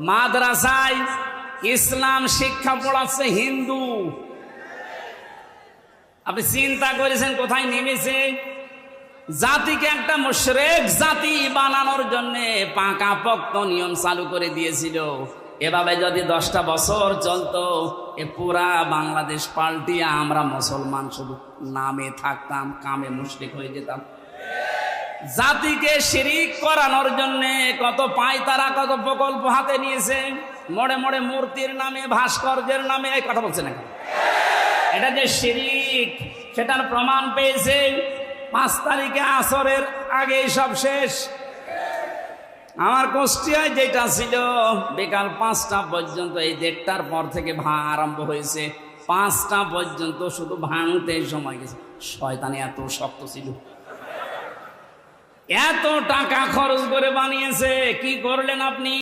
মাদ্রাসায় ইসলাম শিক্ষা পড়াচ্ছে হিন্দু। আপনি চিন্তা করেছেন কোথায় নেমেছে? জাতিকে একটা মুশরিক জাতি বানানোর জন্য পাকাপোক্ত নিয়ম চালু করে দিয়েছিল। এভাবে যদি 10টা বছর চলতো, এ পুরা বাংলাদেশ পাল্টিয়ে আমরা মুসলমান শুধু নামে থাকতাম, কামে মুশরিক হয়ে যেতাম। জাতিকে শিরিক করানোর জন্য কত পায়তারা, কত প্রকল্প হাতে নিয়েছে। মোড়ে মোড়ে মূর্তির নামে, ভাস্কর্যের নামে, এই কথা বলছে না, এটা যে শিরিক সেটার প্রমাণ পেয়েছে। 5 তারিখে আসরের আগে সব শেষ। আমার কুষ্টিয়ায় যেটা ছিল বিকাল 5টা পর্যন্ত, এই 1টার পর থেকে আরম্ভ হয়েছে, 5টা পর্যন্ত শুধু ভাঙতে সময় গেছে। শয়তানি এত শক্ত ছিল, এত টাকা খরচ করে বানিয়েছে। কি করলেন আপনি?